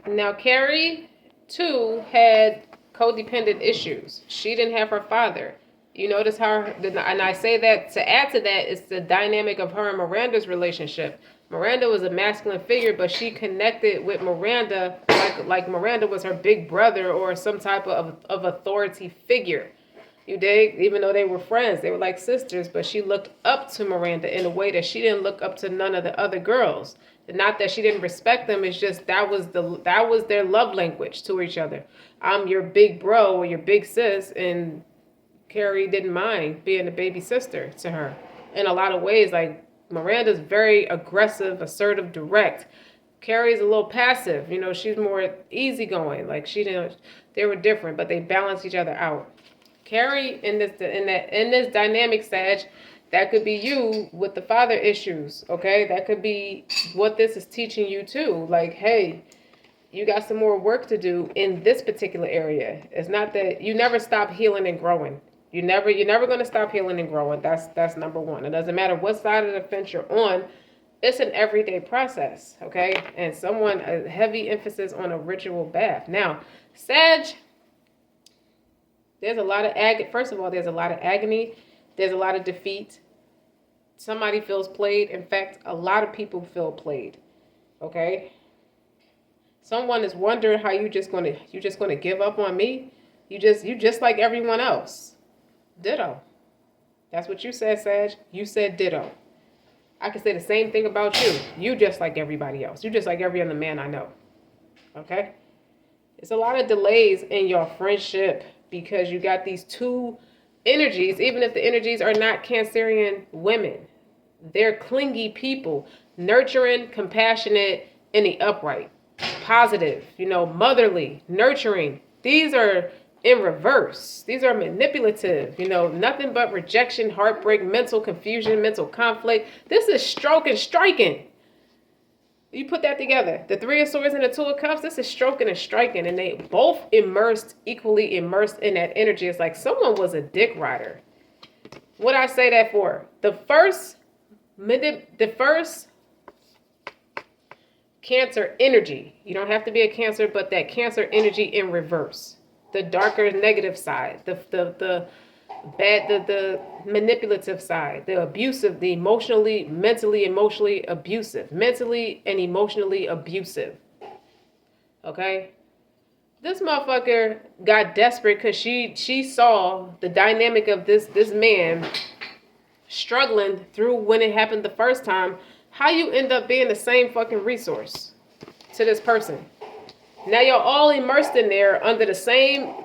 Now, Carrie, too, had codependent issues. She didn't have her father. You notice how, and I say that to add to that, it's the dynamic of her and Miranda's relationship. Miranda was a masculine figure, but she connected with Miranda like Miranda was her big brother or some type of authority figure. You dig? Even though they were friends, they were like sisters, but she looked up to Miranda in a way that she didn't look up to none of the other girls. Not that she didn't respect them, it's just that was their love language to each other. I'm your big bro or your big sis, and Carrie didn't mind being a baby sister to her. In a lot of ways, like Miranda's very aggressive, assertive, direct. Carrie's a little passive, she's more easygoing. Like she didn't they were different, but they balance each other out. Carrie in this dynamic, Sag, that could be you with the father issues, okay? That could be what this is teaching you too. Like, hey, you got some more work to do in this particular area. It's not that you never stop healing and growing. You're never going to stop healing and growing. That's number one. It doesn't matter what side of the fence you're on. It's an everyday process, okay? And a heavy emphasis on a ritual bath. Now, Sag, there's a lot of first of all, there's a lot of agony. There's a lot of defeat. Somebody feels played. In fact, a lot of people feel played. Okay? Someone is wondering how you just gonna give up on me? You just like everyone else. Ditto. That's what you said, Sag. You said ditto. I can say the same thing about you. You just like everybody else. You just like every other man I know. Okay? It's a lot of delays in your friendship because you got these two energies, even if the energies are not Cancerian women. They're clingy people, nurturing, compassionate, and the upright, positive, motherly, nurturing. These are in reverse. These are manipulative, nothing but rejection, heartbreak, mental confusion, mental conflict. This is stroking, striking. You put that together. The Three of Swords and the Two of Cups, this is stroking and striking. And they both equally immersed in that energy. It's like someone was a dick rider. What I say that for? The first Cancer energy. You don't have to be a Cancer, but that Cancer energy in reverse. The darker negative side. The manipulative side, the abusive, the mentally, emotionally abusive, mentally and emotionally abusive. Okay? This motherfucker got desperate because she saw the dynamic of this man struggling through when it happened the first time. How you end up being the same fucking resource to this person? Now you're all immersed in there under the same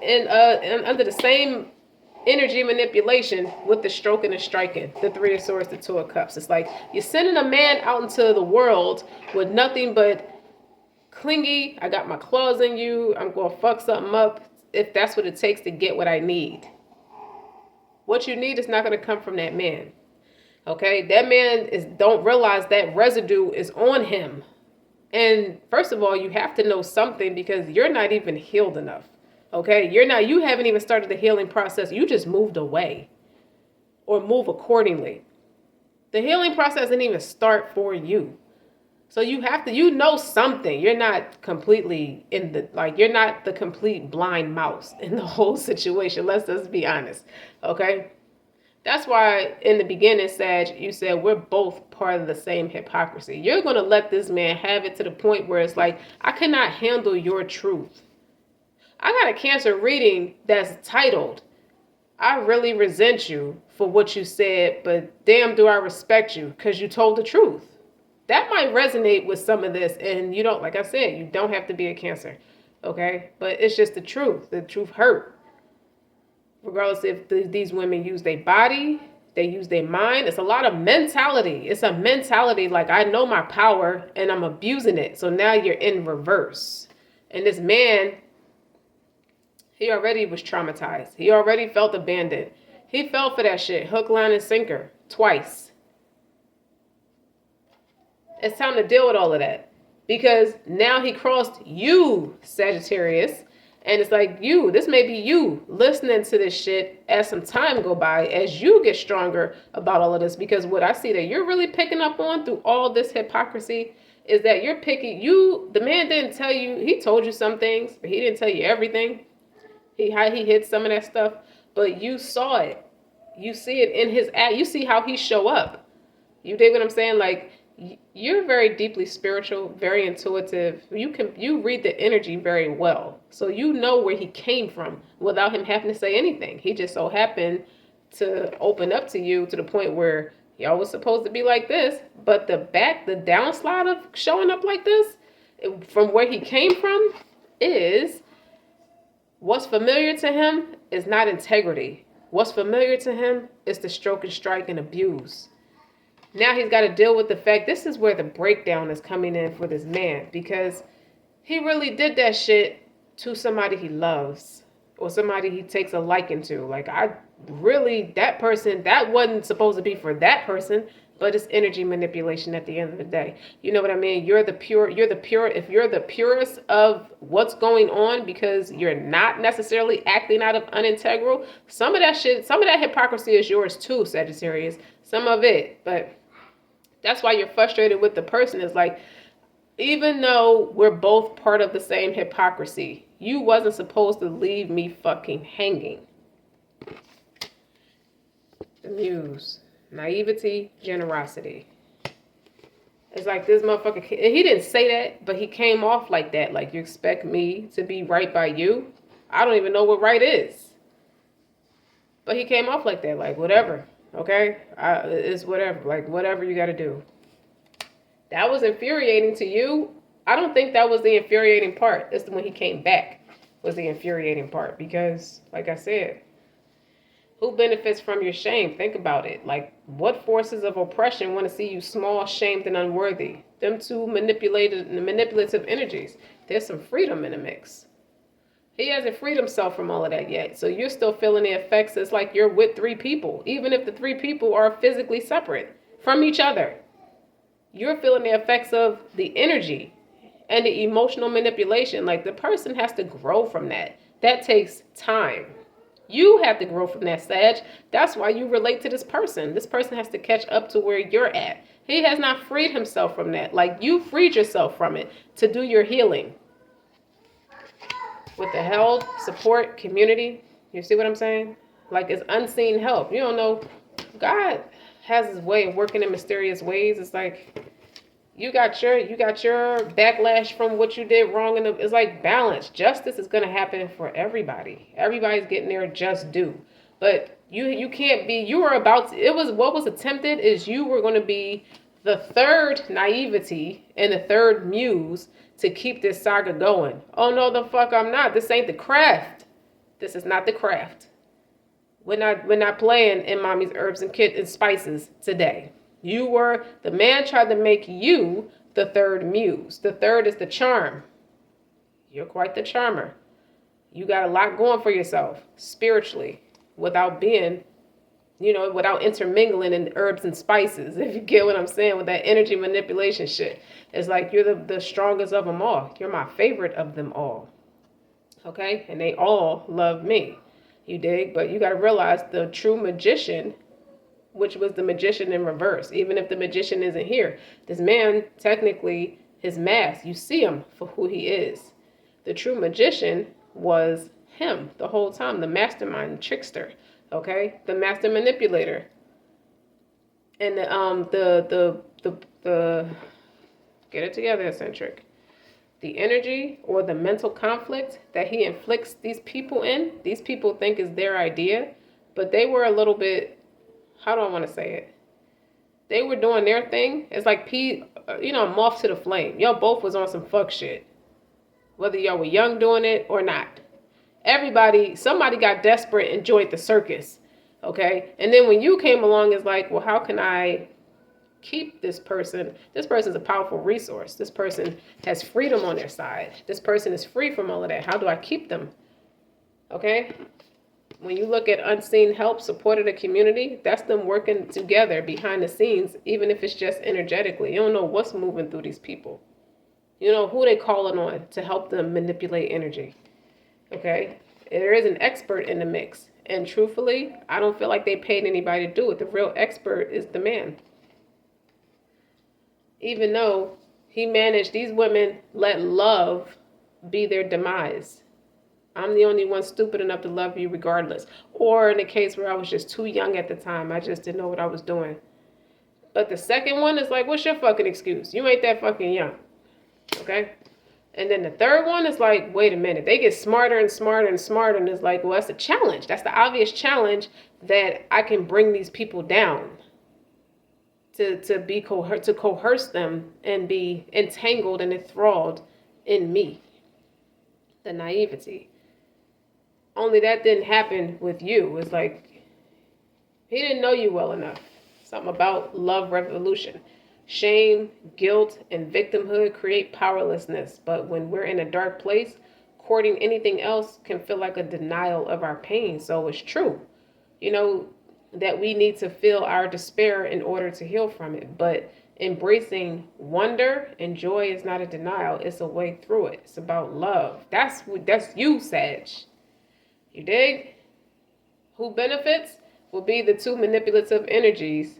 energy manipulation with the stroking and striking, the Three of Swords, the Two of Cups. It's like you're sending a man out into the world with nothing but clingy, I got my claws in you, I'm going to fuck something up if that's what it takes to get what I need. What you need is not going to come from that man. Okay? That man don't realize that residue is on him. And first of all, you have to know something because you're not even healed enough. Okay, you haven't even started the healing process. You just moved away or move accordingly. The healing process didn't even start for you. So you have to, know something. You're not completely you're not the complete blind mouse in the whole situation. Let's just be honest. Okay. That's why in the beginning, Sag, you said we're both part of the same hypocrisy. You're going to let this man have it to the point where it's like, I cannot handle your truth. I got a Cancer reading that's titled, I really resent you for what you said, but damn do I respect you because you told the truth. That might resonate with some of this. And you don't, like I said, you don't have to be a Cancer. Okay? But it's just the truth. The truth hurt. Regardless if these women use their body, they use their mind. It's a lot of mentality. It's a mentality like I know my power and I'm abusing it. So now you're in reverse. And this man, he already was traumatized. He already felt abandoned. He fell for that shit. Hook, line, and sinker. Twice. It's time to deal with all of that. Because now he crossed you, Sagittarius. And it's like this may be you listening to this shit as some time go by, as you get stronger about all of this. Because what I see that you're really picking up on through all this hypocrisy is that you're picky. The man didn't tell you, he told you some things, but he didn't tell you everything. How he hid some of that stuff, but you saw it. You see it in his act. You see how he show up. You dig what I'm saying? Like, you're very deeply spiritual, very intuitive. You read the energy very well. So you know where he came from without him having to say anything. He just so happened to open up to you to the point where y'all was supposed to be like this, but the downslide of showing up like this, from where he came from, is what's familiar to him is not integrity. What's familiar to him is the stroke and strike and abuse. Now he's got to deal with the fact, this is where the breakdown is coming in for this man, because he really did that shit to somebody he loves or somebody he takes a liking to. Like, that person, that wasn't supposed to be for that person, but it's energy manipulation at the end of the day. You know what I mean? If you're the purest of what's going on because you're not necessarily acting out of unintegral, some of that hypocrisy is yours too, Sagittarius. Some of it, but that's why you're frustrated with the person. Is like, even though we're both part of the same hypocrisy, you wasn't supposed to leave me fucking hanging. The Muse. Naivety, generosity. It's like this motherfucker, he didn't say that, but he came off like that. Like, you expect me to be right by you? I don't even know what right is. But he came off like that, like, whatever, okay? It's whatever, like, whatever you gotta do. That was infuriating to you. I don't think that was the infuriating part. It's when he came back was the infuriating part, because, like I said, who benefits from your shame? Think about it. Like, what forces of oppression want to see you small, shamed, and unworthy? Them two manipulative energies. There's some freedom in the mix. He hasn't freed himself from all of that yet. So you're still feeling the effects. It's like you're with three people. Even if the three people are physically separate from each other, you're feeling the effects of the energy and the emotional manipulation. Like, the person has to grow from that. That takes time. You have to grow from that, Sag. That's why you relate to this person. This person has to catch up to where you're at. He has not freed himself from that. Like, you freed yourself from it to do your healing. With the help, support, community. You see what I'm saying? Like, it's unseen help. You don't know. God has his way of working in mysterious ways. It's like, you got your backlash from what you did wrong, and it's like balance. Justice is going to happen for everybody. Everybody's getting their just due. But you can't be, you were about to, what was attempted is you were going to be the third naivety and the third muse to keep this saga going. Oh no, the fuck I'm not. This ain't the craft. This is not the craft. We're not playing in mommy's herbs and spices today. The man tried to make you the third muse. The third is the charm. You're quite the charmer. You got a lot going for yourself spiritually without being, without intermingling in herbs and spices. If you get what I'm saying with that energy manipulation shit. It's like you're the strongest of them all. You're my favorite of them all. Okay? And they all love me. You dig? But you got to realize the true magician, which was the magician in reverse. Even if the magician isn't here, this man, technically, his mask, you see him for who he is. The true magician was him the whole time, the mastermind, the trickster, okay, the master manipulator, and the get it together, eccentric. The energy or the mental conflict that he inflicts these people in. These people think is their idea, but they were a little bit. How do I want to say it? They were doing their thing. It's like moth to the flame. Y'all both was on some fuck shit. Whether y'all were young doing it or not. Somebody got desperate and joined the circus. Okay? And then when you came along, it's like, well, how can I keep this person? This person's a powerful resource. This person has freedom on their side. This person is free from all of that. How do I keep them? Okay? When you look at unseen help, support of the community, that's them working together behind the scenes, even if it's just energetically. You don't know what's moving through these people. You know who they calling on to help them manipulate energy. Okay? There is an expert in the mix. And truthfully, I don't feel like they paid anybody to do it. The real expert is the man. Even though These women let love be their demise. I'm the only one stupid enough to love you regardless. Or in a case where I was just too young at the time, I just didn't know what I was doing. But the second one is like, what's your fucking excuse? You ain't that fucking young. Okay? And then the third one is like, wait a minute. They get smarter and smarter and smarter. And it's like, well, that's a challenge. That's the obvious challenge that I can bring these people down. To coerce them and be entangled and enthralled in me. The naivety. Only that didn't happen with you. It's like, he didn't know you well enough. Something about love revolution. Shame, guilt, and victimhood create powerlessness. But when we're in a dark place, courting anything else can feel like a denial of our pain. So it's true, that we need to feel our despair in order to heal from it. But embracing wonder and joy is not a denial. It's a way through it. It's about love. That's you, Sag. You dig? Who benefits will be the two manipulative energies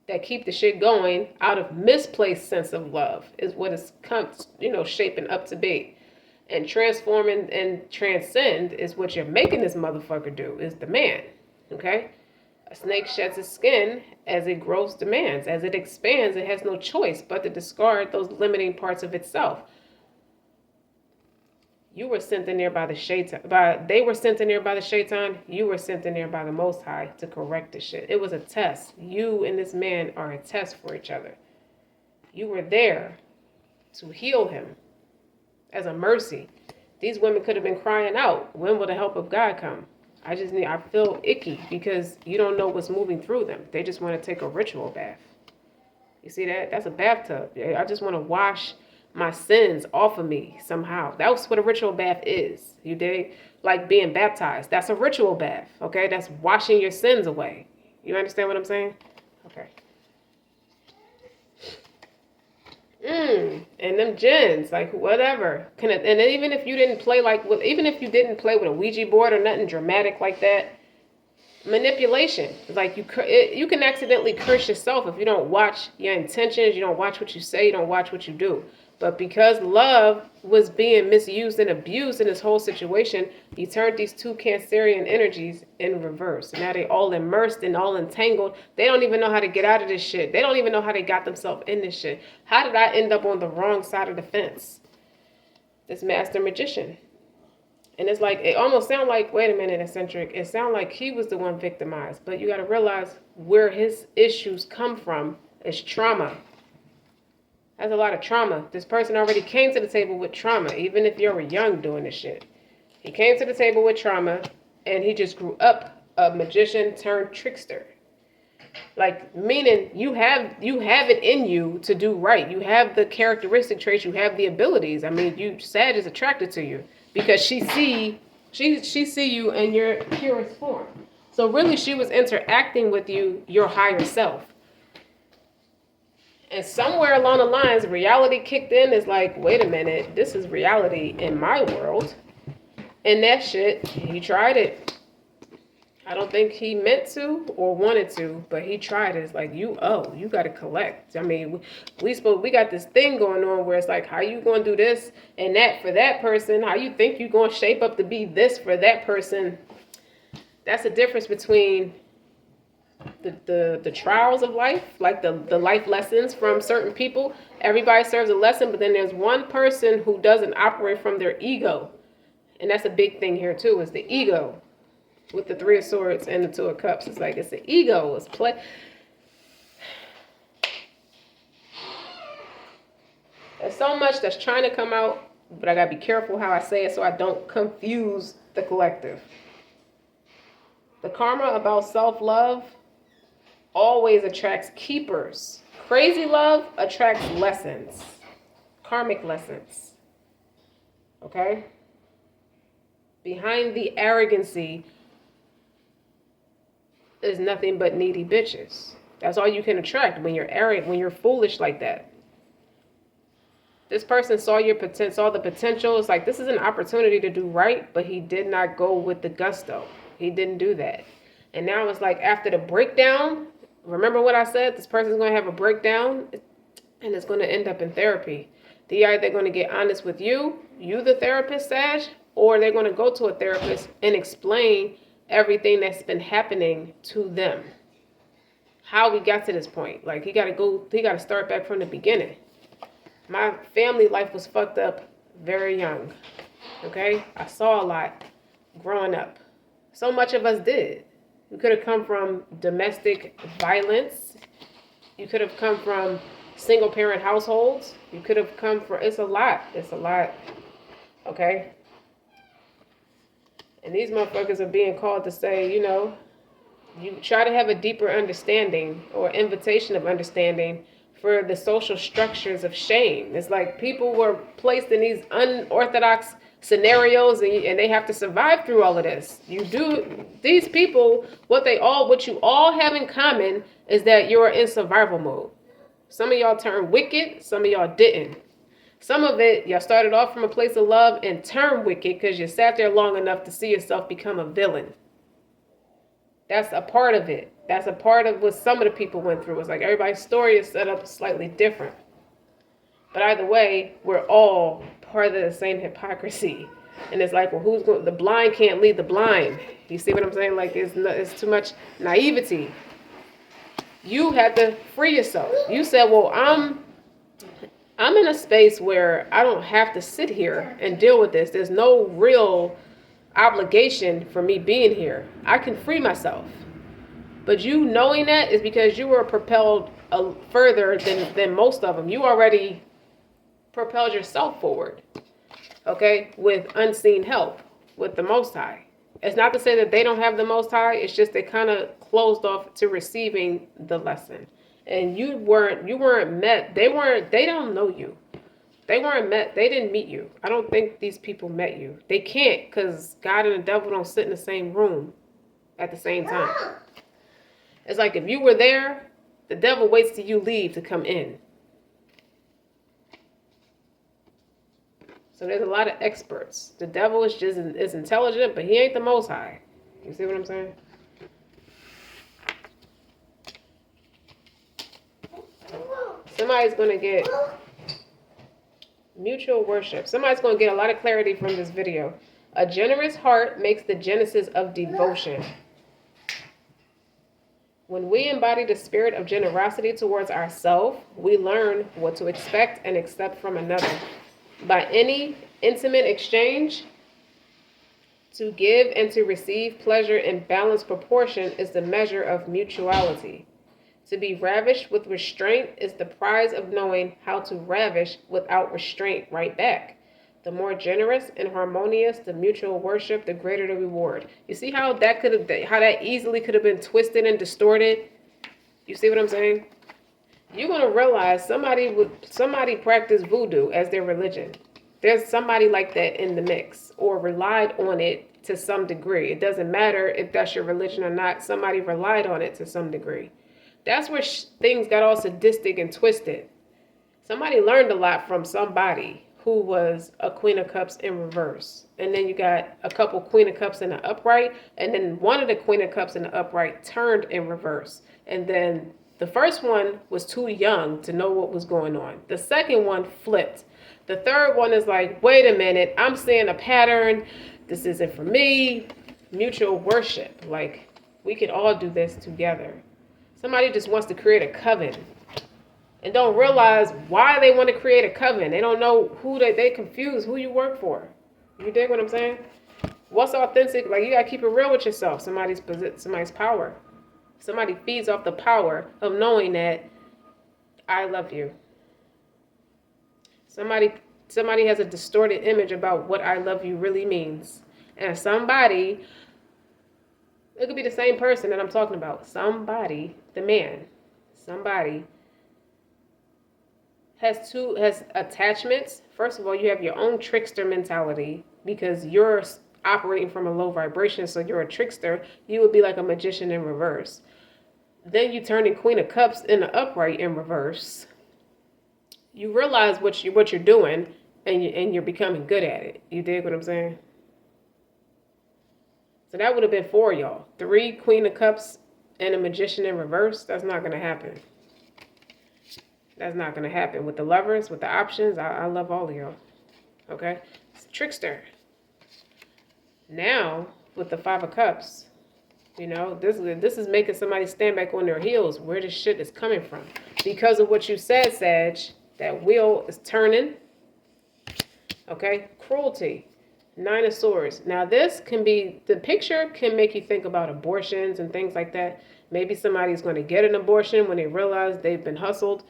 that keep the shit going out of misplaced sense of love is what it's shaping up to be. And transforming and transcend is what you're making this motherfucker do, is the man. Okay? A snake sheds its skin as it grows demands. As it expands, it has no choice but to discard those limiting parts of itself. You were sent in there by the shaitan. They were sent in there by the shaitan. You were sent in there by the Most High to correct the shit. It was a test. You and this man are a test for each other. You were there to heal him as a mercy. These women could have been crying out, when will the help of God come? I feel icky because you don't know what's moving through them. They just want to take a ritual bath. You see that? That's a bathtub. I just want to wash my sins off of me somehow. That's what a ritual bath is. You dig? Like being baptized. That's a ritual bath. Okay? That's washing your sins away. You understand what I'm saying? Okay. And them jinns, like whatever. And even if you didn't play with a Ouija board or nothing dramatic like that, manipulation. Like you can accidentally curse yourself if you don't watch your intentions, you don't watch what you say, you don't watch what you do. But because love was being misused and abused in this whole situation, you turned these two Cancerian energies in reverse. Now they all immersed and all entangled. They don't even know how to get out of this shit. They don't even know how they got themselves in this shit. How did I end up on the wrong side of the fence? This master magician. And it's like, it almost sounds like, wait a minute, eccentric. It sounds like he was the one victimized. But you got to realize where his issues come from is trauma. That's a lot of trauma. This person already came to the table with trauma, even if you were young doing this shit. He came to the table with trauma, and he just grew up a magician turned trickster. Like, meaning you have it in you to do right. You have the characteristic traits. You have the abilities. I mean, Sag is attracted to you because she see you in your purest form. So really, she was interacting with you, your higher self. And somewhere along the lines, reality kicked in. Is like, wait a minute, this is reality in my world. And that shit, he tried it. I don't think he meant to or wanted to, but he tried it. It's like, you got to collect. I mean, we got this thing going on where it's like, how you going to do this and that for that person? How you think you're going to shape up to be this for that person? That's the difference between the trials of life, like the life lessons from certain people. Everybody serves a lesson, but then there's one person who doesn't operate from their ego. And that's a big thing here too, is the ego. With the Three of Swords and the Two of Cups. It's like, it's the ego. It's play. There's so much that's trying to come out, but I gotta be careful how I say it so I don't confuse the collective. The karma about self-love always attracts keepers. Crazy love attracts lessons. Karmic lessons. Okay? Behind the arrogancy is nothing but needy bitches. That's all you can attract when you're arrogant, when you're foolish like that. This person saw the potential. It's like, this is an opportunity to do right, but he did not go with the gusto. He didn't do that. And now it's like, after the breakdown, remember what I said? This person's going to have a breakdown. and it's going to end up in therapy. They're either going to get honest with you, the therapist, Sag, or they're going to go to a therapist and explain everything that's been happening to them. How we got to this point. Like, he got to start back from the beginning. My family life was fucked up very young. Okay? I saw a lot growing up. So much of us did. We could have come from domestic violence. You could have come from single parent households. You could have come from, it's a lot. Okay? And these motherfuckers are being called to say, you try to have a deeper understanding or invitation of understanding for the social structures of shame. It's like people were placed in these unorthodox scenarios and they have to survive through all of this. These people, what you all have in common is that you're in survival mode. Some of y'all turned wicked, some of y'all didn't. Some of it, y'all started off from a place of love and turned wicked because you sat there long enough to see yourself become a villain. That's a part of it. That's a part of what some of the people went through. It's like everybody's story is set up slightly different. But either way, we're all part of the same hypocrisy. And it's like, well, the blind can't lead the blind. You see what I'm saying? Like, it's too much naivety. You had to free yourself. You said, well, I'm in a space where I don't have to sit here and deal with this. There's no real obligation for me being here. I can free myself. But you knowing that is because you were propelled further than most of them. You already propelled yourself forward, okay, with unseen help, with the Most High. It's not to say that they don't have the Most High. It's just they kind of closed off to receiving the lesson. And you weren't met. They don't know you. They weren't met. They didn't meet you. I don't think these people met you. They can't, because God and the devil don't sit in the same room at the same time. It's like if you were there, the devil waits till you leave to come in. So there's a lot of experts. The devil is intelligent, but he ain't the Most High. You see what I'm saying? Somebody's going to get mutual worship. Somebody's going to get a lot of clarity from this video. A generous heart makes the genesis of devotion. When we embody the spirit of generosity towards ourselves, we learn what to expect and accept from another. By any intimate exchange, to give and to receive pleasure in balanced proportion is the measure of mutuality. To be ravished with restraint is the prize of knowing how to ravish without restraint right back. The more generous and harmonious the mutual worship, the greater the reward. You see how that easily could have been twisted and distorted? You see what I'm saying? You're going to realize somebody practiced voodoo as their religion. There's somebody like that in the mix, or relied on it to some degree. It doesn't matter if that's your religion or not. Somebody relied on it to some degree. That's where things got all sadistic and twisted. Somebody learned a lot from somebody who was a Queen of Cups in reverse. And then you got a couple Queen of Cups in the upright. And then one of the Queen of Cups in the upright turned in reverse. And then the first one was too young to know what was going on. The second one flipped. The third one is like, wait a minute, I'm seeing a pattern. This isn't for me. Mutual worship. Like, we can all do this together. Somebody just wants to create a coven and don't realize why they want to create a coven. They don't know who they confuse who you work for. You dig what I'm saying? What's authentic? Like, you got to keep it real with yourself. Somebody's power. Somebody feeds off the power of knowing that I love you. Somebody has a distorted image about what I love you really means. And somebody, it could be the same person that I'm talking about. Somebody, the man, somebody has attachments. First of all, you have your own trickster mentality because you're operating from a low vibration, so you're a trickster. You would be like a magician in reverse. Then you turn in Queen of Cups in the upright in reverse. You realize what you're doing, and you're becoming good at it. You dig what I'm saying? So that would have been 4 y'all. 3 Queen of Cups and a magician in reverse. That's not going to happen. That's not going to happen. With the lovers, with the options, I love all of y'all. Okay? It's a trickster. Now, with the Five of Cups, you know, this is making somebody stand back on their heels where this shit is coming from. Because of what you said, Sag, that wheel is turning. Okay? Cruelty. Nine of Swords. Now, this can be, the picture can make you think about abortions and things like that. Maybe somebody's going to get an abortion when they realize they've been hustled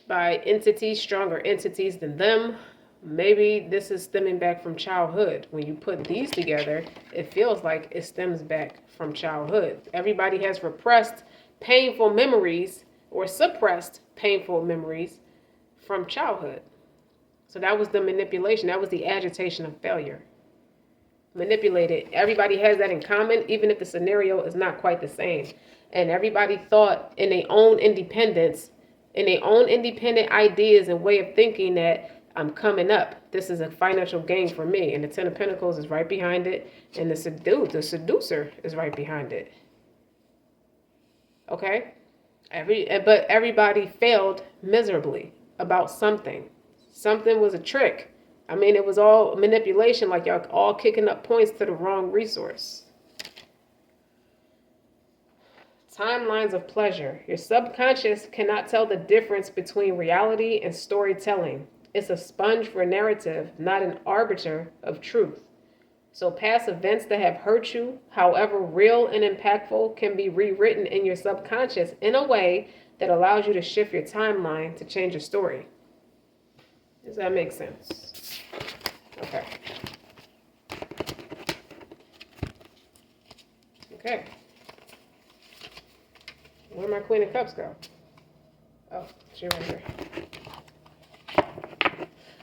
by entities, stronger entities than them. Maybe this is stemming back from childhood. When you put these together, it feels like it stems back from childhood. Everybody has repressed painful memories or suppressed painful memories from childhood. So that was the manipulation. That was the agitation of failure. Manipulated. Everybody has that in common, even if the scenario is not quite the same. And everybody thought in their own independence, in their own independent ideas and way of thinking that I'm coming up. This is a financial gain for me. And the Ten of Pentacles is right behind it. And the seducer is right behind it. Okay? But everybody failed miserably about something. Something was a trick. I mean, it was all manipulation, like y'all all kicking up points to the wrong resource. Timelines of pleasure. Your subconscious cannot tell the difference between reality and storytelling. It's a sponge for narrative, not an arbiter of truth. So past events that have hurt you, however real and impactful, can be rewritten in your subconscious in a way that allows you to shift your timeline to change your story. Does that make sense? Okay. Okay. Where'd my Queen of Cups go? Oh, she's right here.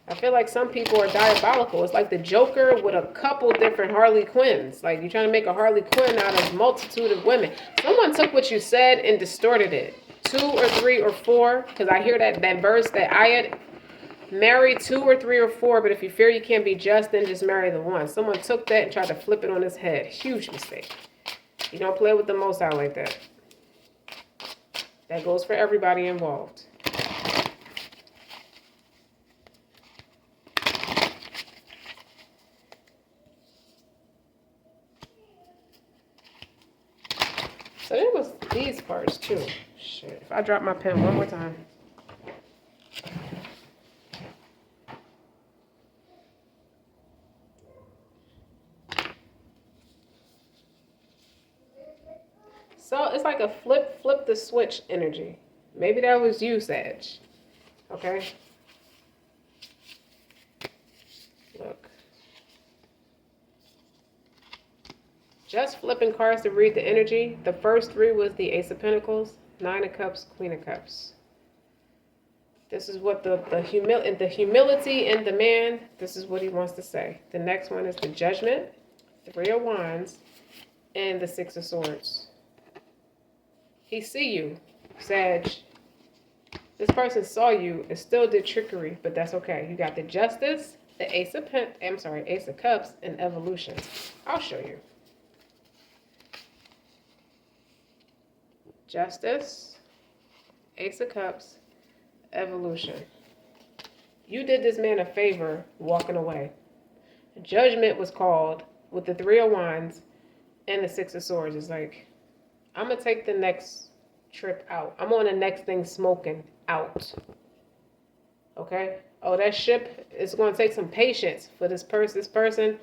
I feel like some people are diabolical. It's like the Joker with a couple different Harley Quinns. Like you're trying to make a Harley Quinn out of a multitude of women. Someone took what you said and distorted it. 2 or 3 or 4, because I hear that verse that Ayat, marry 2 or 3 or 4, but if you fear you can't be just, then just marry the one. Someone took that and tried to flip it on his head. Huge mistake. You don't play with the Most High like that. That goes for everybody involved. So there was these parts too. Shit, if I drop my pen one more time. So it's like a flip the switch energy. Maybe that was you, Sag. Okay? Look. Just flipping cards to read the energy. The first 3 was the Ace of Pentacles, 9 of Cups, Queen of Cups. This is what the humility in the man, this is what he wants to say. The next one is the Judgment, 3 of Wands, and the 6 of Swords. He see you, Sag. This person saw you and still did trickery, but that's okay. You got the Justice, the Ace of Cups, and Evolution. I'll show you. Justice, Ace of Cups, Evolution. You did this man a favor walking away. Judgment was called with the 3 of Wands and the 6 of Swords. It's like, I'm going to take the next trip out. I'm on the next thing smoking out. Okay? Oh, that ship is going to take some patience for this person.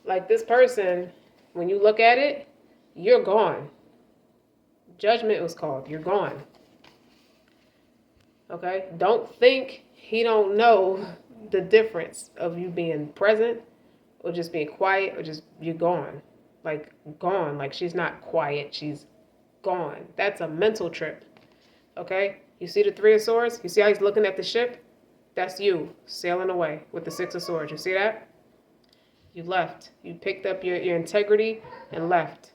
Like this person, when you look at it, you're gone. Judgment was called. You're gone. Okay? Don't think he don't know the difference of you being present or just being quiet or just you're gone. Like gone. Like she's not quiet. She's gone. That's a mental trip. Okay? You see the 3 of Swords? You see how he's looking at the ship? That's you sailing away with the 6 of Swords. You see that? You left. You picked up your integrity and left.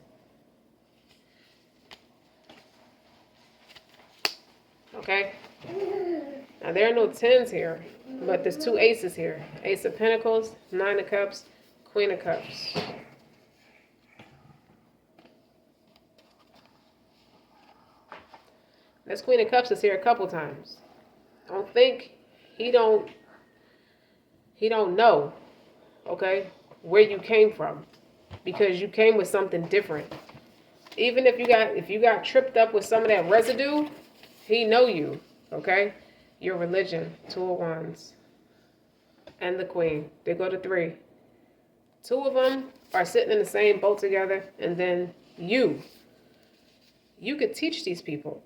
Okay? Now, there are no 10s here, but there's 2 aces here. Ace of Pentacles, 9 of Cups, Queen of Cups. This Queen of Cups is here a couple times. Don't think he don't know, okay, where you came from, because you came with something different. Even if you got tripped up with some of that residue, he know you, okay? Your religion, 2 of Wands, and the Queen. They go to 3. 2 of them are sitting in the same boat together, and then you could teach these people,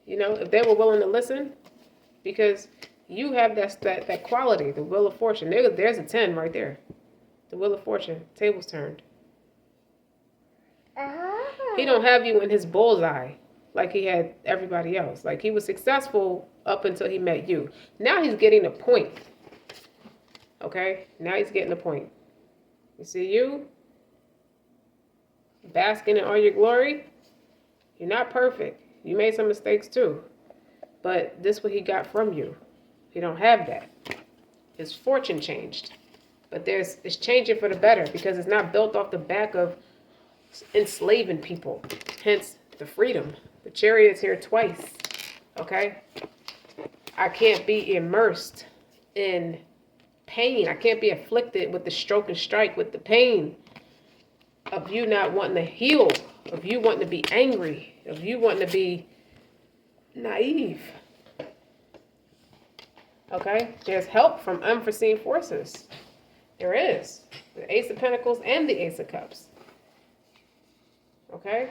if they were willing to listen, because you have that quality, the Wheel of Fortune. There's a 10 right there. The Wheel of Fortune, tables turned. He don't have you in his bullseye like he had everybody else. Like, he was successful up until he met you. Now he's getting a point. Okay? Now he's getting a point. You see you basking in all your glory? You're not perfect. You made some mistakes too. But this is what he got from you. He don't have that. His fortune changed. But it's changing for the better, because it's not built off the back of enslaving people. Hence the freedom. The Chariot's here twice. Okay? I can't be immersed in pain. I can't be afflicted with the stroke and strike, with the pain of you not wanting to heal, of you wanting to be angry, of you wanting to be naive. Okay? There's help from unforeseen forces. There is. The Ace of Pentacles and the Ace of Cups. Okay?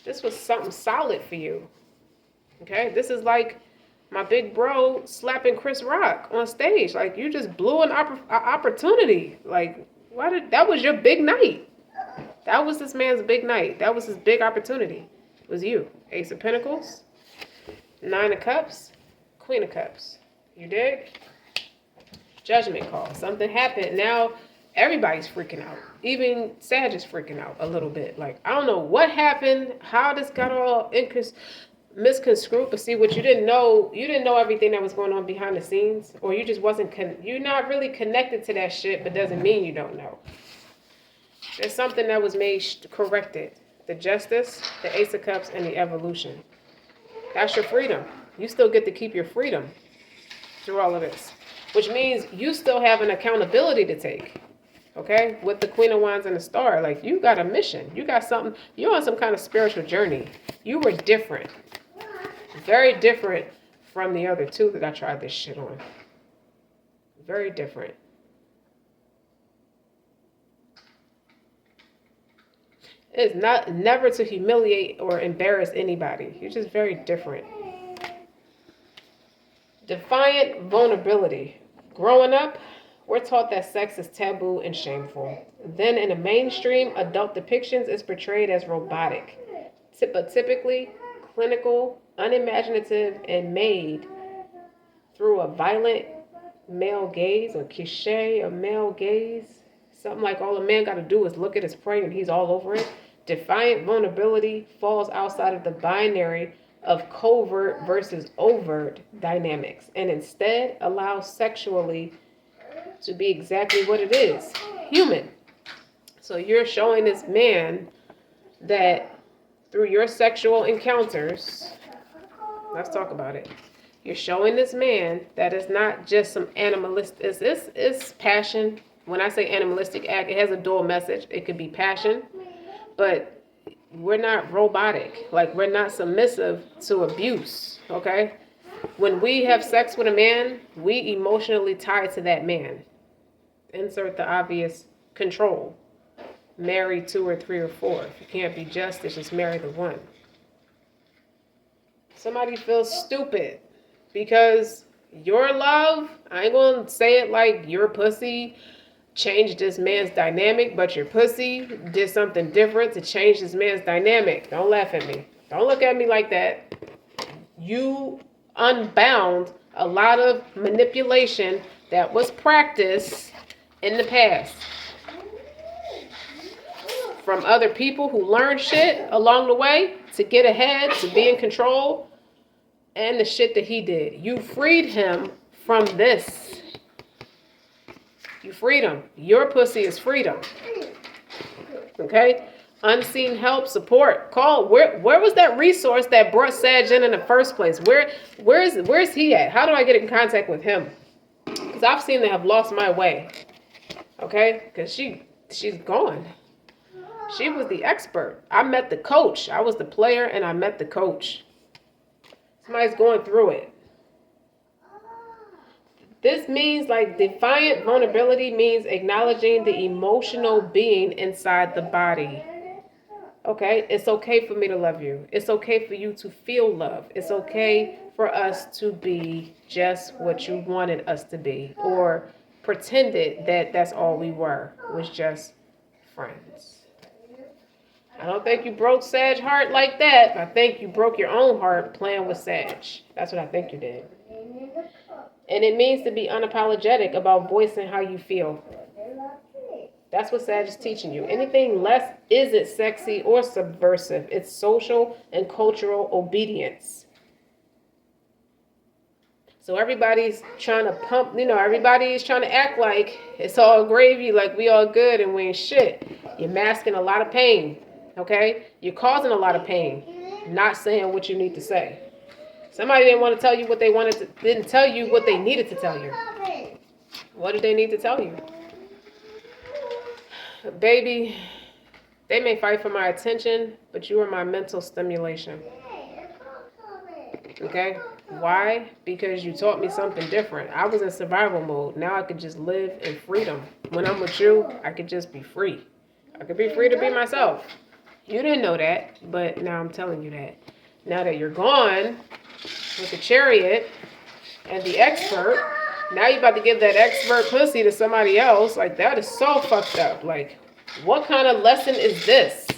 This was something solid for you. Okay? This is like my big bro slapping Chris Rock on stage. Like, you just blew an opportunity. Like, that was your big night. That was this man's big night. That was his big opportunity. It was you. Ace of Pentacles, 9 of Cups, Queen of Cups. You dig? Judgment call. Something happened. Now everybody's freaking out. Even Sag is freaking out a little bit. Like, I don't know what happened, how this got all misconstrued, but see, what you didn't know everything that was going on behind the scenes, or you just you're not really connected to that shit, but doesn't mean you don't know. There's something that was made corrected. The Justice, the Ace of Cups, and the Evolution. That's your freedom. You still get to keep your freedom through all of this, which means you still have an accountability to take. Okay? With the Queen of Wands and the Star, like, you got a mission. You got something. You're on some kind of spiritual journey. You were different. Very different from the other 2 that I tried this shit on. Very different. It's never to humiliate or embarrass anybody. You're just very different. Defiant vulnerability. Growing up, we're taught that sex is taboo and shameful. Then in the mainstream, adult depictions is portrayed as robotic, but typically clinical, unimaginative, and made through a violent male gaze, or cliche of male gaze. Something like all a man got to do is look at his prey and he's all over it. Defiant vulnerability falls outside of the binary of covert versus overt dynamics, and instead allows sexually to be exactly what it is, human. So you're showing this man that through your sexual encounters, let's talk about it. You're showing this man that it's not just some animalistic, it's passion. When I say animalistic act, it has a dual message. It could be passion, but we're not robotic. Like, we're not submissive to abuse, okay? When we have sex with a man, we emotionally tie to that man. Insert the obvious control. Marry 2 or 3 or 4. If you can't be justice, just marry the one. Somebody feels stupid because your love, I ain't gonna say it like your pussy changed this man's dynamic, but your pussy did something different to change this man's dynamic. Don't laugh at me. Don't look at me like that. You unbound a lot of manipulation that was practiced in the past from other people who learned shit along the way to get ahead, to be in control, and the shit that he did. You freed him from this. You freed him. Your pussy is freedom. Okay? Unseen help, support, call. Where was that resource that brought Sag in the first place? Where's he at? How do I get in contact with him? Because I've seen them have lost my way. Okay? Because she's gone. She was the expert. I met the coach. I was the player and I met the coach. Somebody's going through it. This means like defiant vulnerability means acknowledging the emotional being inside the body. Okay? It's okay for me to love you. It's okay for you to feel love. It's okay for us to be just what you wanted us to be, or pretended that that's all we were, was just friends. I don't think you broke Sag's heart like that. I think you broke your own heart playing with Sag. That's what I think you did. And it means to be unapologetic about voicing how you feel. That's what Sag is teaching you. Anything less isn't sexy or subversive. It's social and cultural obedience. So everybody's trying to pump, everybody's trying to act like it's all gravy, like we all good and we ain't shit. You're masking a lot of pain, okay? You're causing a lot of pain, not saying what you need to say. Somebody didn't want to tell you what they didn't tell you what they needed to tell you. What did they need to tell you? Baby, they may fight for my attention, but you are my mental stimulation. Okay? Why? Because you taught me something different. I was in survival mode. Now I could just live in freedom. When I'm with you, I could just be free. I could be free to be myself. You didn't know that, but now I'm telling you that. Now that you're gone with the chariot and the expert, now you're about to give that expert pussy to somebody else. Like, that is so fucked up. Like, what kind of lesson is this?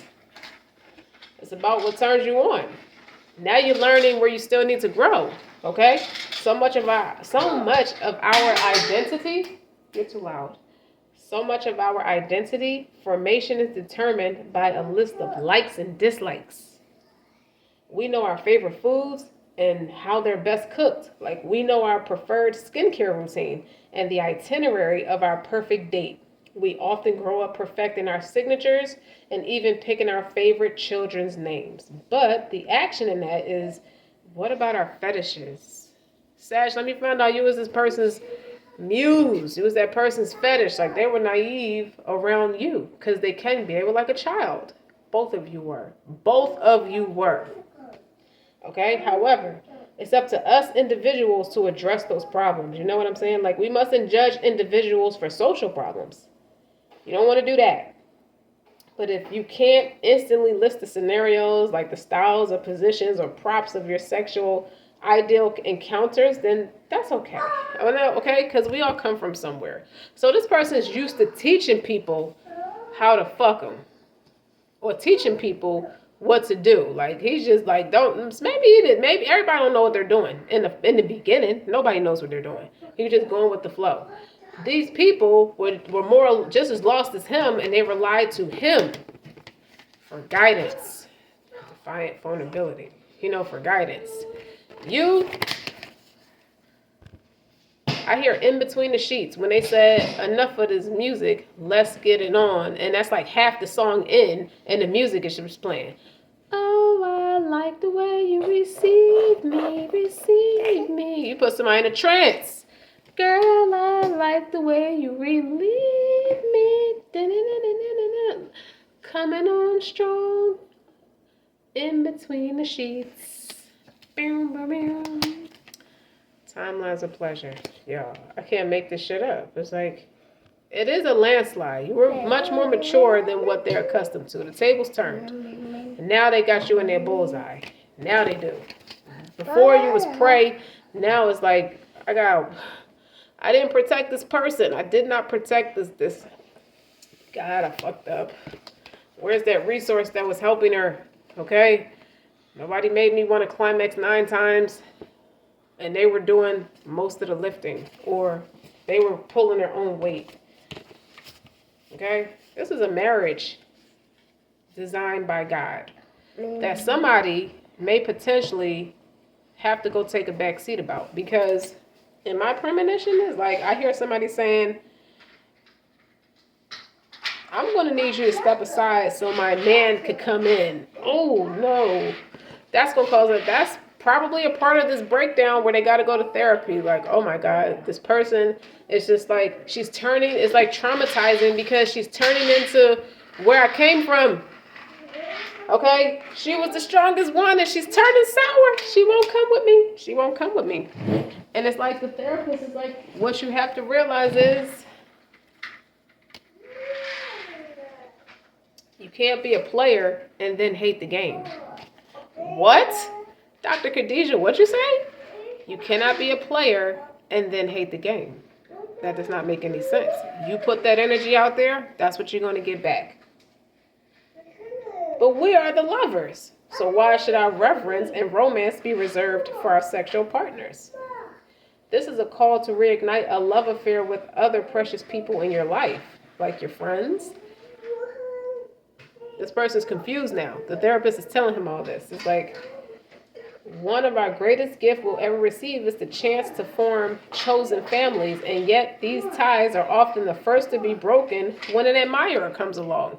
It's about what turns you on. Now you're learning where you still need to grow, okay? So much of our identity, you're too loud. So much of our identity formation is determined by a list of likes and dislikes. We know our favorite foods and how they're best cooked. Like, we know our preferred skincare routine and the itinerary of our perfect date. We often grow up perfecting our signatures and even picking our favorite children's names. But the action in that is, what about our fetishes? Sag, let me find out you was this person's muse. You was that person's fetish. Like, they were naive around you, because they can be. They were like a child. Both of you were. Both of you were. Okay? However, it's up to us individuals to address those problems. You know what I'm saying? Like, we mustn't judge individuals for social problems. You don't want to do that. But if you can't instantly list the scenarios, like the styles or positions or props of your sexual ideal encounters, then that's okay. Okay? Because we all come from somewhere. So this person is used to teaching people how to fuck them, or teaching people what to do. Like, he's just like, maybe everybody don't know what they're doing in the beginning. Nobody knows what they're doing. He's just going with the flow. These people were more just as lost as him, and they relied to him for guidance. Defiant vulnerability, for guidance. I hear in between the sheets when they said enough of this music, let's get it on. And that's like half the song in, and the music is just playing. Oh, I like the way you receive me. You put somebody in a trance. Girl, I like the way you relieve me. Coming on strong in between the sheets. Timelines of pleasure. Y'all, I can't make this shit up. It's like, it is a landslide. You were much more mature than what they're accustomed to. The tables turned. And now they got you in their bullseye. Now they do. Before you was prey. Now it's like, I didn't protect this person. I did not protect this. God, I fucked up. Where's that resource that was helping her? Okay? Nobody made me want to climax 9 times. And they were doing most of the lifting. Or they were pulling their own weight. Okay? This is a marriage designed by God. That somebody may potentially have to go take a back seat about. Because in my premonition is like, I hear somebody saying, I'm going to need you to step aside so my man could come in. Oh, no. That's going to cause it. That's probably a part of this breakdown where they got to go to therapy. Like, oh my God, this person is just like, she's turning, it's like traumatizing because she's turning into where I came from. Okay? She was the strongest one and she's turning sour. She won't come with me. She won't come with me. And it's like the therapist is like, what you have to realize is, you can't be a player and then hate the game. What? Dr. Khadijah, what you say? You cannot be a player and then hate the game. That does not make any sense. You put that energy out there, that's what you're going to get back. But we are the lovers. So why should our reverence and romance be reserved for our sexual partners? This is a call to reignite a love affair with other precious people in your life, like your friends. This person's confused now. The therapist is telling him all this. It's like, one of our greatest gifts we'll ever receive is the chance to form chosen families, and yet these ties are often the first to be broken when an admirer comes along.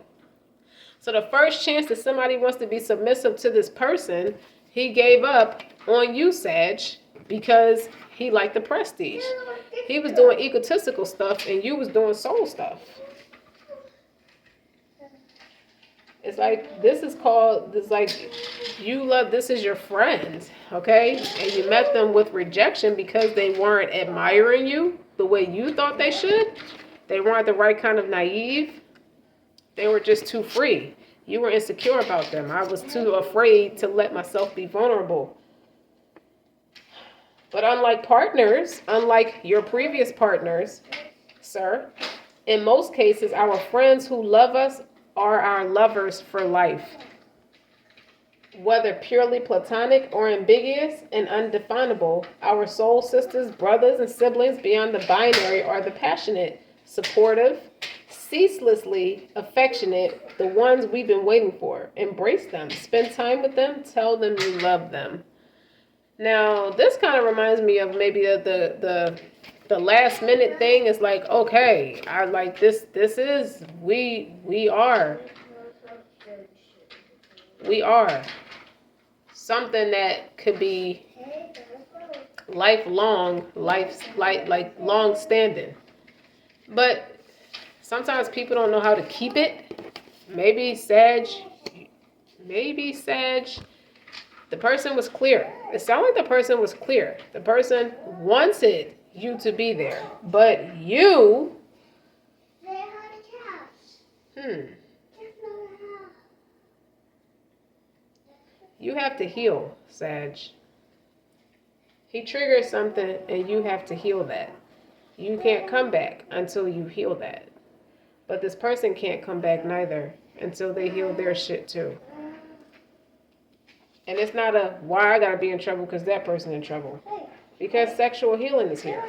So the first chance that somebody wants to be submissive to this person, he gave up on you, Sag, because he liked the prestige. He was doing egotistical stuff and you was doing soul stuff. It's like, this is called, it's like, you love, this is your friend, okay? And you met them with rejection because they weren't admiring you the way you thought they should. They weren't the right kind of naive. They were just too free. You were insecure about them. I was too afraid to let myself be vulnerable. But unlike partners, unlike your previous partners, sir, in most cases, our friends who love us are our lovers for life. Whether purely platonic or ambiguous and undefinable, our soul sisters, brothers, and siblings beyond the binary are the passionate, supportive, ceaselessly affectionate, the ones we've been waiting for. Embrace them. Spend time with them. Tell them you love them. Now, this kind of reminds me of maybe the last minute thing is like, okay, I like this is, we are something that could be lifelong, like long standing. But sometimes people don't know how to keep it. Maybe Sag, the person was clear. It sounded like the person was clear. The person wanted you to be there, but you, you have to heal, Sag. He triggers something and you have to heal that. You can't come back until you heal that. But this person can't come back neither until they heal their shit too. And it's not a, why I gotta be in trouble because that person in trouble. Because sexual healing is here.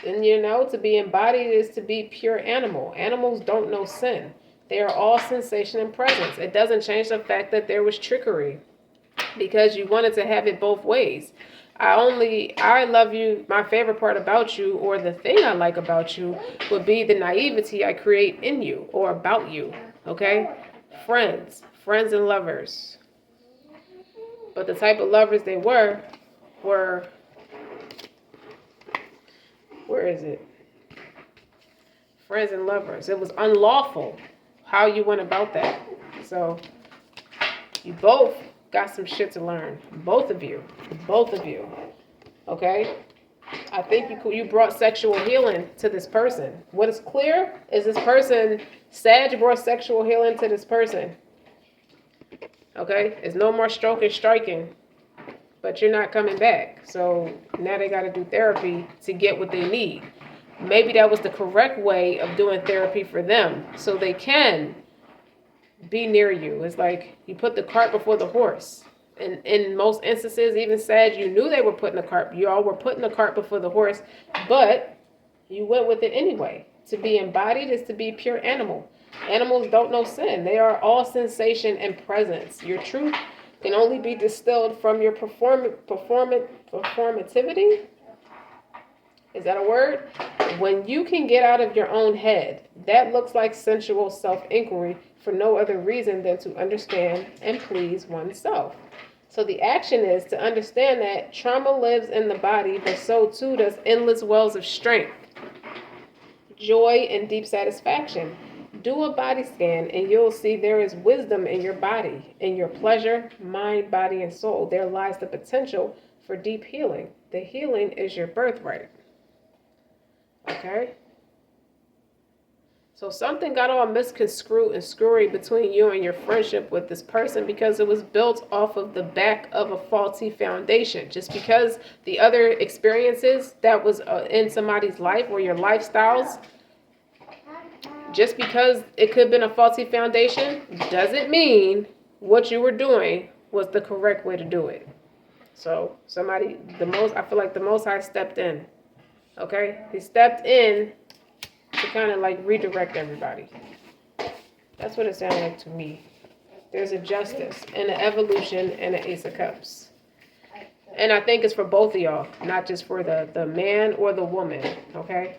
And you know, to be embodied is to be pure animal. Animals don't know sin. They are all sensation and presence. It doesn't change the fact that there was trickery. Because you wanted to have it both ways. I love you, my favorite part about you, or the thing I like about you, would be the naivety I create in you, or about you, okay? Friends and lovers. But the type of lovers they were, where is it? Friends and lovers. It was unlawful how you went about that. So, you both got some shit to learn. Both of you. Okay? I think you brought sexual healing to this person. What is clear is this person, Sag brought sexual healing to this person. Okay? There's no more stroking, striking. But you're not coming back. So now they got to do therapy to get what they need. Maybe that was the correct way of doing therapy for them. So they can be near you. It's like you put the cart before the horse. And in most instances, even Sag, you knew they were putting the cart. You all were putting the cart before the horse, but you went with it anyway. To be embodied is to be pure animal. Animals don't know sin. They are all sensation and presence. Your truth can only be distilled from your performativity. Is that a word? When you can get out of your own head, that looks like sensual self-inquiry for no other reason than to understand and please oneself. So the action is to understand that trauma lives in the body, but so too does endless wells of strength, joy, and deep satisfaction. Do a body scan and you'll see there is wisdom in your body, in your pleasure, mind, body, and soul. There lies the potential for deep healing. The healing is your birthright. Okay? So something got all misconstrued and screwy between you and your friendship with this person because it was built off of the back of a faulty foundation. Just because the other experiences that was in somebody's life or your lifestyles, just because it could have been a faulty foundation, doesn't mean what you were doing was the correct way to do it. So I feel like the Most High stepped in. Okay? He stepped in to kind of like redirect everybody. That's what it sounded like to me. There's a justice and an evolution and an Ace of Cups. And I think it's for both of y'all, not just for the man or the woman, okay?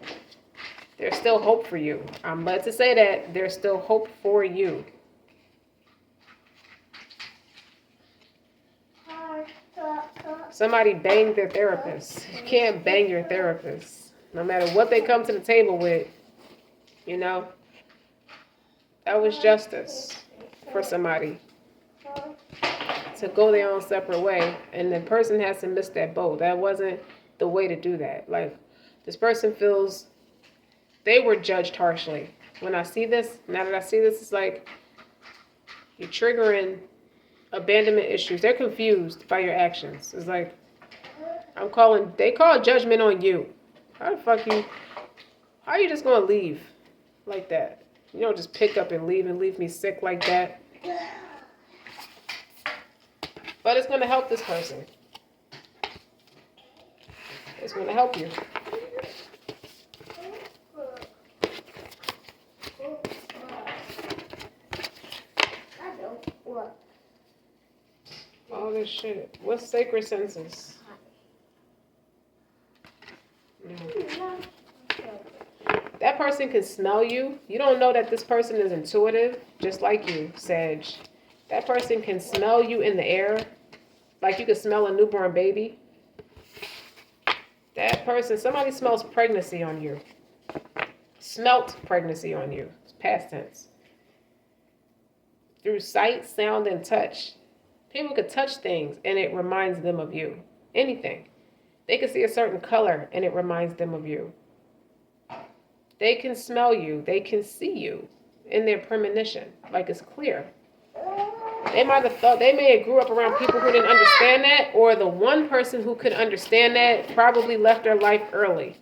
There's still hope for you. I'm led to say that. There's still hope for you. Somebody banged their therapist. You can't bang your therapist. No matter what they come to the table with, you know, that was justice for somebody to go their own separate way. And the person has to miss that boat. That wasn't the way to do that. Like, this person feels they were judged harshly. When I see this, now that I see this, it's like you're triggering abandonment issues. They're confused by your actions. It's like, they call judgment on you. How are you just gonna leave like that? You don't just pick up and leave me sick like that. But it's gonna help this person. It's gonna help you. All this shit. What's sacred senses? No. That person can smell you. You don't know that this person is intuitive, just like you, Sag. That person can smell you in the air, like you can smell a newborn baby. That person, somebody smells pregnancy on you. Smelt pregnancy on you. It's past tense. Through sight, sound, and touch. People could touch things and it reminds them of you. Anything. They can see a certain color and it reminds them of you. They can smell you. They can see you in their premonition. Like it's clear. They may have grew up around people who didn't understand that, or the one person who could understand that probably left their life early.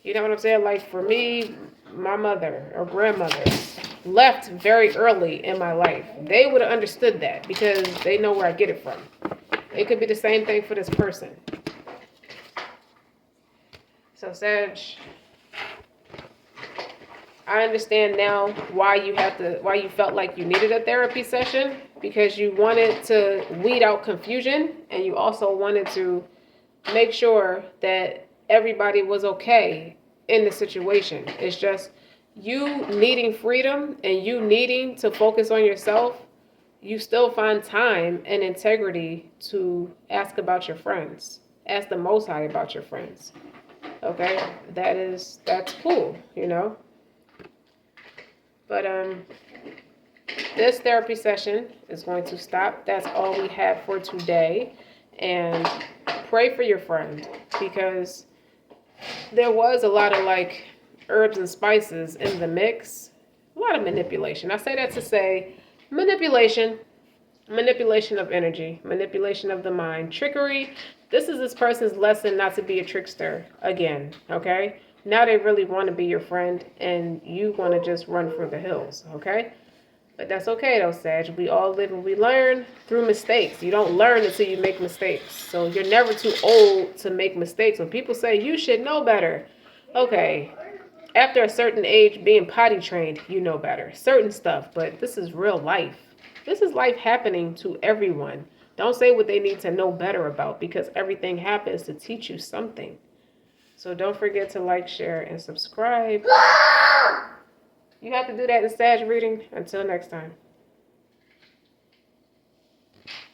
You know what I'm saying? Like for me, my mother or grandmother left very early in my life. They would have understood that because they know where I get it from. It could be the same thing for this person. So Sag, I understand now why you felt like you needed a therapy session, because you wanted to weed out confusion and you also wanted to make sure that everybody was okay in the situation. It's just you needing freedom and you needing to focus on yourself. You still find time and integrity to ask about your friends. Ask the Most High about your friends. Okay? That's cool, you know? But this therapy session is going to stop. That's all we have for today. And pray for your friend, because there was a lot of like herbs and spices in the mix. A lot of manipulation. I say that to say manipulation of energy, manipulation of the mind, trickery. This is this person's lesson not to be a trickster again, okay? Now they really want to be your friend and you want to just run for the hills, okay? But that's okay though, Sag. We all live and we learn through mistakes. You don't learn until you make mistakes. So you're never too old to make mistakes. When people say you should know better, okay, after a certain age, being potty trained, you know better. Certain stuff, but this is real life. This is life happening to everyone. Don't say what they need to know better about, because everything happens to teach you something. So don't forget to like, share, and subscribe. You have to do that in Sag reading. Until next time.